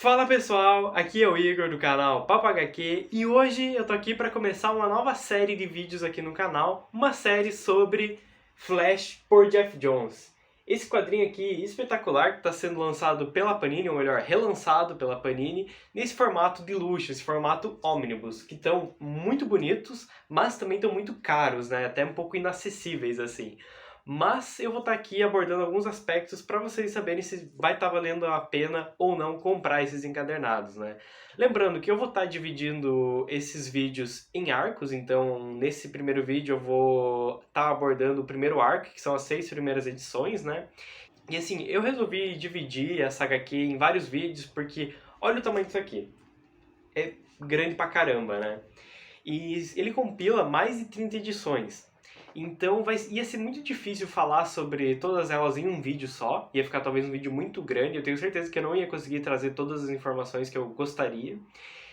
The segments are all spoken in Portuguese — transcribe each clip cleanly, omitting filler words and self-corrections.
Fala pessoal, aqui é o Igor do canal Papo HQ e hoje eu tô aqui para começar uma nova série de vídeos aqui no canal, uma série sobre Flash por Geoff Johns. Esse quadrinho aqui espetacular que está sendo lançado pela Panini, ou melhor, relançado pela Panini, nesse formato de luxo, esse formato ônibus, que estão muito bonitos, mas também estão muito caros, né? Até um pouco inacessíveis assim. Mas eu vou estar aqui abordando alguns aspectos para vocês saberem se vai estar valendo a pena ou não comprar esses encadernados, né? Lembrando que eu vou estar dividindo esses vídeos em arcos, então nesse primeiro vídeo eu vou estar abordando o primeiro arco, que são as 6 primeiras edições, né? E assim, eu resolvi dividir essa HQ em vários vídeos porque olha o tamanho disso aqui. É grande pra caramba, né? E ele compila mais de 30 edições. Então ia ser muito difícil falar sobre todas elas em um vídeo só. Ia ficar talvez um vídeo muito grande. Eu tenho certeza que eu não ia conseguir trazer todas as informações que eu gostaria.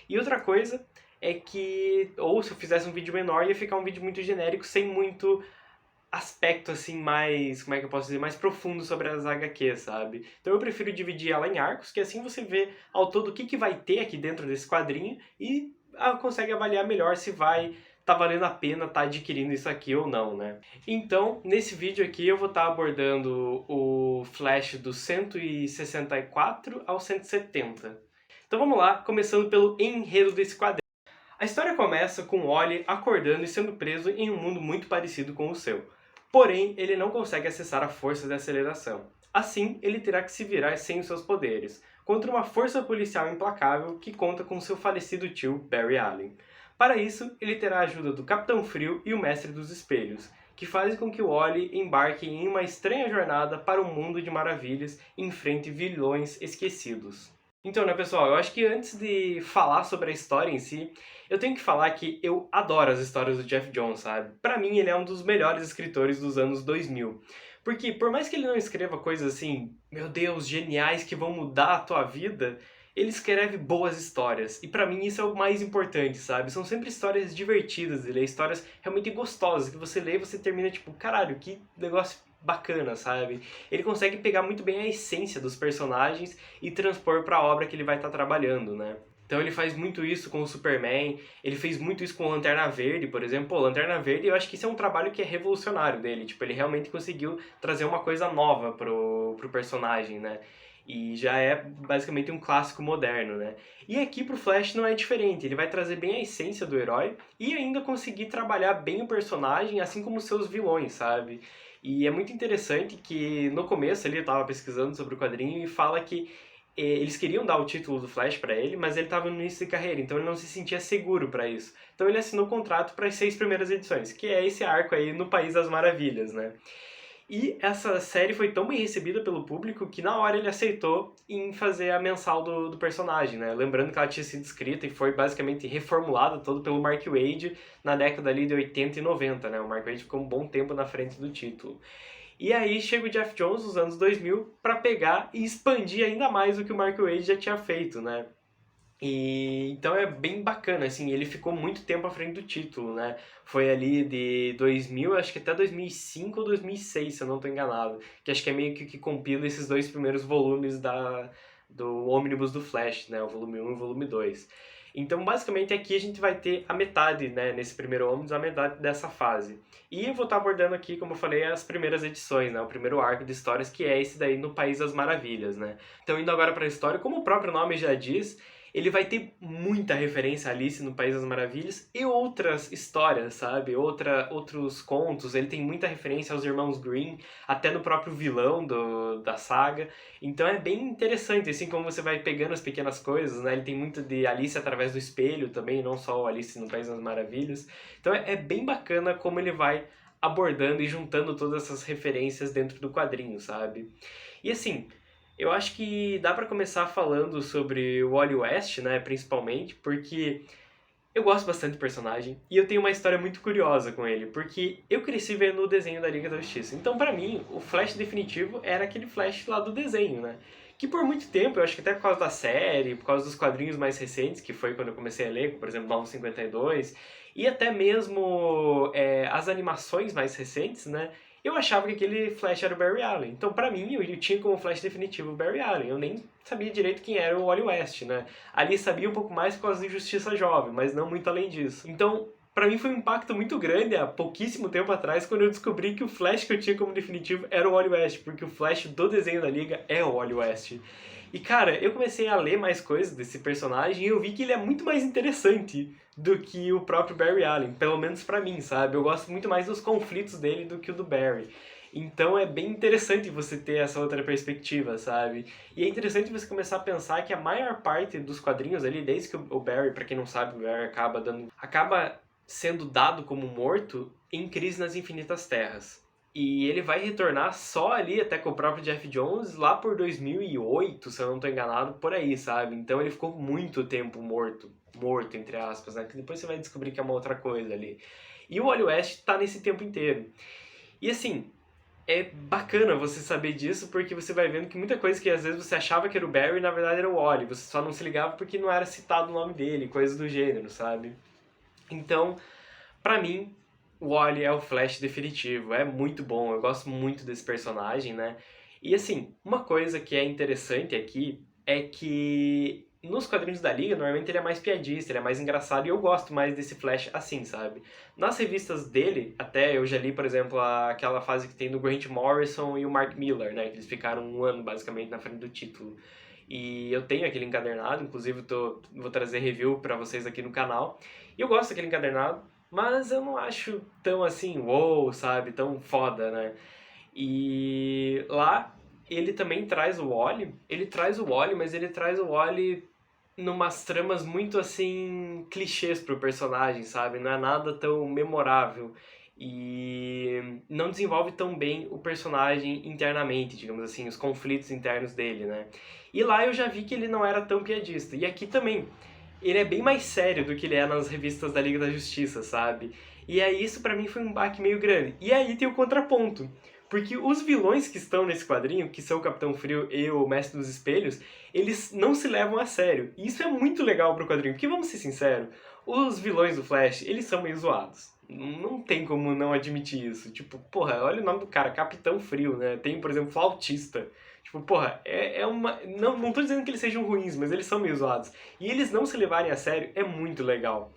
E outra coisa é que, ou se eu fizesse um vídeo menor, ia ficar um vídeo muito genérico, sem muito aspecto assim mais, como é que eu posso dizer, mais profundo sobre as HQs, sabe? Então eu prefiro dividir ela em arcos, que assim você vê ao todo o que vai ter aqui dentro desse quadrinho e consegue avaliar melhor se vai tá valendo a pena tá adquirindo isso aqui ou não, né? Então, nesse vídeo aqui eu vou estar abordando o Flash do 164 ao 170. Então vamos lá, começando pelo enredo desse quadrinho. A história começa com Wally acordando e sendo preso em um mundo muito parecido com o seu. Porém, ele não consegue acessar a força da aceleração. Assim, ele terá que se virar sem os seus poderes, contra uma força policial implacável que conta com seu falecido tio, Barry Allen. Para isso, ele terá a ajuda do Capitão Frio e o Mestre dos Espelhos, que fazem com que Wally embarque em uma estranha jornada para um mundo de maravilhas e enfrente vilões esquecidos. Então, né, pessoal, eu acho que antes de falar sobre a história em si, eu tenho que falar que eu adoro as histórias do Geoff Johns, sabe? Pra mim, ele é um dos melhores escritores dos anos 2000. Porque, por mais que ele não escreva coisas assim, meu Deus, geniais que vão mudar a tua vida, ele escreve boas histórias. E pra mim isso é o mais importante, sabe? São sempre histórias divertidas, ele é histórias realmente gostosas, que você lê e você termina tipo, caralho, que negócio bacana, sabe? Ele consegue pegar muito bem a essência dos personagens e transpor para a obra que ele vai estar trabalhando, né? Então ele faz muito isso com o Superman, ele fez muito isso com o Lanterna Verde, por exemplo. Pô, Lanterna Verde, eu acho que isso é um trabalho que é revolucionário dele. Tipo, ele realmente conseguiu trazer uma coisa nova pro personagem, né? E já é basicamente um clássico moderno, né? E aqui pro Flash não é diferente, ele vai trazer bem a essência do herói e ainda conseguir trabalhar bem o personagem, assim como os seus vilões, sabe? E é muito interessante que no começo ele estava pesquisando sobre o quadrinho e fala que eles queriam dar o título do Flash para ele, mas ele estava no início de carreira, então ele não se sentia seguro para isso. Então ele assinou o contrato para as 6 primeiras edições, que é esse arco aí no País das Maravilhas, né? E essa série foi tão bem recebida pelo público que na hora ele aceitou em fazer a mensal do personagem, né? Lembrando que ela tinha sido escrita e foi basicamente reformulada todo pelo Mark Waid na década ali de 80 e 90, né? O Mark Waid ficou um bom tempo na frente do título. E aí chega o Geoff Johns nos anos 2000 para pegar e expandir ainda mais o que o Mark Waid já tinha feito, né? E então é bem bacana, assim, ele ficou muito tempo à frente do título, né? Foi ali de 2000, acho que até 2005 ou 2006, se eu não estou enganado. Que acho que é meio que compila esses dois primeiros volumes do Ônibus do Flash, né? O volume 1 e o volume 2. Então, basicamente, aqui a gente vai ter a metade, né? Nesse primeiro ônibus, a metade dessa fase. E eu vou estar abordando aqui, como eu falei, as primeiras edições, né? O primeiro arco de histórias, que é esse daí no País das Maravilhas, né? Então, indo agora para a história, como o próprio nome já diz, ele vai ter muita referência a Alice no País das Maravilhas e outras histórias, sabe? Outros contos. Ele tem muita referência aos irmãos Grimm, até no próprio vilão da saga. Então é bem interessante, assim como você vai pegando as pequenas coisas, né? Ele tem muito de Alice através do espelho também, não só o Alice no País das Maravilhas. Então é bem bacana como ele vai abordando e juntando todas essas referências dentro do quadrinho, sabe? E assim, eu acho que dá pra começar falando sobre o Wally West, né, principalmente, porque eu gosto bastante do personagem e eu tenho uma história muito curiosa com ele, porque eu cresci vendo o desenho da Liga da Justiça. Então, pra mim, o Flash definitivo era aquele Flash lá do desenho, né? Que por muito tempo, eu acho que até por causa da série, por causa dos quadrinhos mais recentes, que foi quando eu comecei a ler, por exemplo, Novos 52, e até mesmo as animações mais recentes, né? eu achava que aquele Flash era o Barry Allen. Então, pra mim, eu tinha como Flash definitivo o Barry Allen. Eu nem sabia direito quem era o Wally West, né? Ali sabia um pouco mais por causa de Justiça Jovem, mas não muito além disso. Então, pra mim foi um impacto muito grande há pouquíssimo tempo atrás quando eu descobri que o Flash que eu tinha como definitivo era o Wally West, porque o Flash do desenho da Liga é o Wally West. E cara, eu comecei a ler mais coisas desse personagem e eu vi que ele é muito mais interessante do que o próprio Barry Allen, pelo menos pra mim, sabe? Eu gosto muito mais dos conflitos dele do que o do Barry. Então é bem interessante você ter essa outra perspectiva, sabe? E é interessante você começar a pensar que a maior parte dos quadrinhos ali, desde que o Barry, pra quem não sabe, o Barry acaba sendo dado como morto em Crise nas Infinitas Terras. E ele vai retornar só ali, até com o próprio Jeff Jones, lá por 2008, se eu não estou enganado, por aí, sabe? Então ele ficou muito tempo morto, entre aspas, né? Que depois você vai descobrir que é uma outra coisa ali. E o Wally West tá nesse tempo inteiro. E assim, é bacana você saber disso, porque você vai vendo que muita coisa que às vezes você achava que era o Barry, na verdade era o Wally. Você só não se ligava porque não era citado o nome dele, coisas do gênero, sabe? Então, pra mim, o Wally é o Flash definitivo, é muito bom, eu gosto muito desse personagem, né? E assim, uma coisa que é interessante aqui é que nos quadrinhos da Liga, normalmente ele é mais piadista, ele é mais engraçado, e eu gosto mais desse Flash assim, sabe? Nas revistas dele, até eu já li, por exemplo, aquela fase que tem do Grant Morrison e o Mark Millar, né? Que eles ficaram um ano, basicamente, na frente do título. E eu tenho aquele encadernado, inclusive vou trazer review pra vocês aqui no canal. E eu gosto daquele encadernado, mas eu não acho tão assim, uou, sabe, tão foda, né? E lá ele também traz o Wally, mas ele traz o Wally numas tramas muito assim clichês pro personagem, sabe? Não é nada tão memorável e não desenvolve tão bem o personagem internamente, digamos assim, os conflitos internos dele, né? E lá eu já vi que ele não era tão piadista. E aqui também ele é bem mais sério do que ele é nas revistas da Liga da Justiça, sabe? E aí isso pra mim foi um baque meio grande. E aí tem o contraponto. Porque os vilões que estão nesse quadrinho, que são o Capitão Frio e o Mestre dos Espelhos, eles não se levam a sério. E isso é muito legal pro quadrinho, porque vamos ser sinceros, os vilões do Flash, eles são meio zoados. Não tem como não admitir isso. Tipo, porra, olha o nome do cara, Capitão Frio, né? Tem, por exemplo, Flautista. Tipo, porra, é uma... Não tô dizendo que eles sejam ruins, mas eles são meio zoados. E eles não se levarem a sério é muito legal.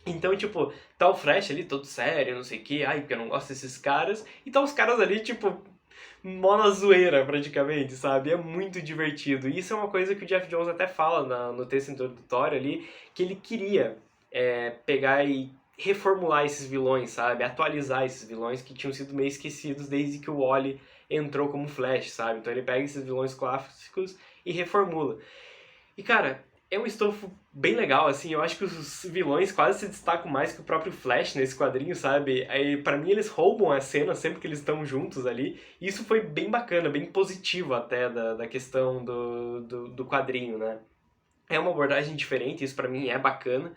Então, tipo, tá o Flash ali todo sério, não sei o que, ai, porque eu não gosto desses caras. E tá os caras ali, tipo, mó na zoeira, praticamente, sabe? É muito divertido. E isso é uma coisa que o Jeff Jones até fala no texto introdutório ali, que ele queria pegar e reformular esses vilões, sabe? Atualizar esses vilões que tinham sido meio esquecidos desde que o Wally entrou como Flash, sabe? Então ele pega esses vilões clássicos e reformula. E, cara, é um estofo bem legal, assim, eu acho que os vilões quase se destacam mais que o próprio Flash nesse quadrinho, sabe? Aí, pra mim, eles roubam a cena sempre que eles estão juntos ali, e isso foi bem bacana, bem positivo até da questão do quadrinho, né? É uma abordagem diferente, isso pra mim é bacana,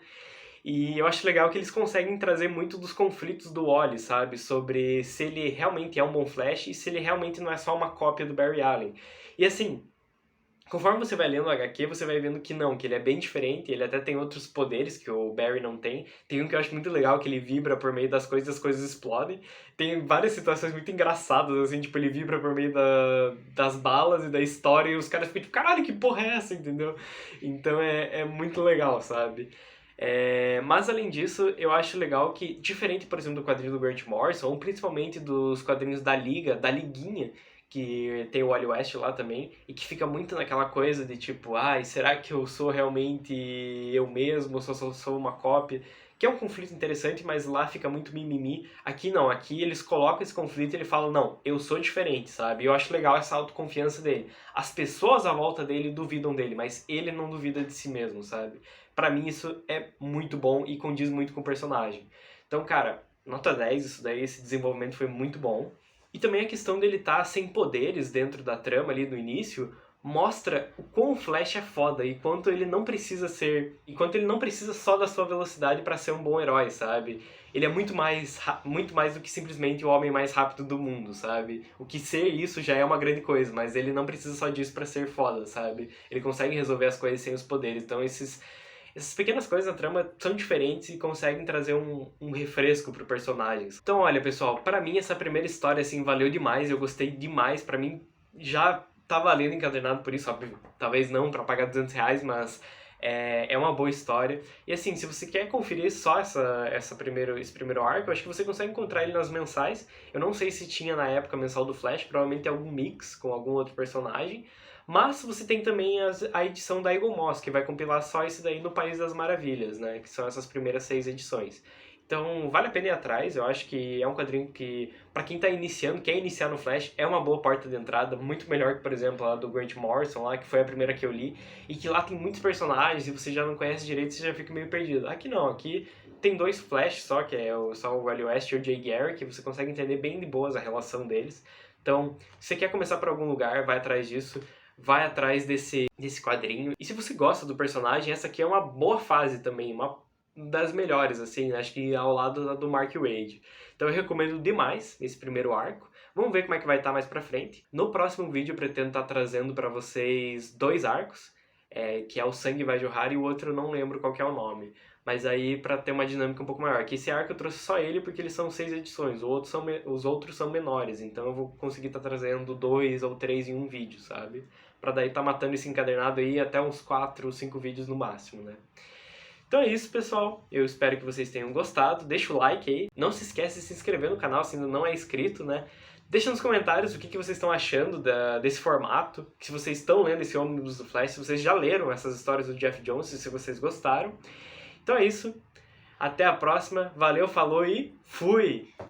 e eu acho legal que eles conseguem trazer muito dos conflitos do Wally, sabe? Sobre se ele realmente é um bom Flash e se ele realmente não é só uma cópia do Barry Allen. E assim, conforme você vai lendo o HQ, você vai vendo que não, que ele é bem diferente, ele até tem outros poderes que o Barry não tem. Tem um que eu acho muito legal, que ele vibra por meio das coisas e as coisas explodem. Tem várias situações muito engraçadas, assim, tipo, ele vibra por meio das balas e da história, e os caras ficam tipo, caralho, que porra é essa, entendeu? Então é muito legal, sabe? Mas além disso, eu acho legal que, diferente, por exemplo, do quadrinho do Grant Morrison, ou principalmente dos quadrinhos da Liga, da Liguinha, que tem o Wally West lá também, e que fica muito naquela coisa de tipo, ai, será que eu sou realmente eu mesmo, ou só sou uma cópia? Que é um conflito interessante, mas lá fica muito mimimi. Aqui não, aqui eles colocam esse conflito e ele fala, não, eu sou diferente, sabe? E eu acho legal essa autoconfiança dele. As pessoas à volta dele duvidam dele, mas ele não duvida de si mesmo, sabe? Pra mim isso é muito bom e condiz muito com o personagem. Então, cara, nota 10, isso daí, esse desenvolvimento foi muito bom. E também a questão dele estar sem poderes dentro da trama ali no início mostra o quão o Flash é foda e quanto ele não precisa ser, e quanto ele não precisa só da sua velocidade para ser um bom herói, sabe? Ele é muito mais do que simplesmente o homem mais rápido do mundo, sabe? O que ser isso já é uma grande coisa, mas ele não precisa só disso para ser foda, sabe? Ele consegue resolver as coisas sem os poderes. Então Essas pequenas coisas na trama são diferentes e conseguem trazer um refresco pro personagens. Então, olha, pessoal, pra mim essa primeira história, assim, valeu demais, eu gostei demais, pra mim já tá valendo encadernado por isso, óbvio, talvez não pra pagar R$200, mas é uma boa história. E assim, se você quer conferir só esse primeiro arco, eu acho que você consegue encontrar ele nas mensais. Eu não sei se tinha na época mensal do Flash, provavelmente é algum mix com algum outro personagem. Mas você tem também a edição da Eagle Moss, que vai compilar só esse daí no País das Maravilhas, né? Que são essas primeiras 6 edições. Então, vale a pena ir atrás. Eu acho que é um quadrinho que, pra quem tá iniciando, quer iniciar no Flash, é uma boa porta de entrada. Muito melhor que, por exemplo, a do Grant Morrison, lá, que foi a primeira que eu li. E que lá tem muitos personagens e você já não conhece direito, você já fica meio perdido. Aqui não, aqui tem 2 Flash só, que é só o Wally West e o Jay Garrick, que você consegue entender bem de boas a relação deles. Então, se você quer começar por algum lugar, vai atrás disso. Vai atrás desse quadrinho. E se você gosta do personagem, essa aqui é uma boa fase também, uma das melhores, assim, acho que ao lado do Mark Waid. Então eu recomendo demais esse primeiro arco. Vamos ver como é que vai estar mais pra frente. No próximo vídeo eu pretendo estar trazendo pra vocês 2 arcos, que é o Sangue Vai Jorrar e o outro eu não lembro qual que é o nome. Mas aí pra ter uma dinâmica um pouco maior. Que esse arco eu trouxe só ele porque eles são 6 edições, os outros são menores, então eu vou conseguir estar trazendo 2 ou 3 em um vídeo, sabe? Pra daí tá matando esse encadernado aí até uns 4 ou 5 vídeos no máximo, né? Então é isso, pessoal. Eu espero que vocês tenham gostado. Deixa o like aí. Não se esquece de se inscrever no canal se ainda não é inscrito, né? Deixa nos comentários o que vocês estão achando desse formato. Se vocês estão lendo esse Ônibus do Flash, se vocês já leram essas histórias do Geoff Johns, se vocês gostaram. Então é isso. Até a próxima. Valeu, falou e fui!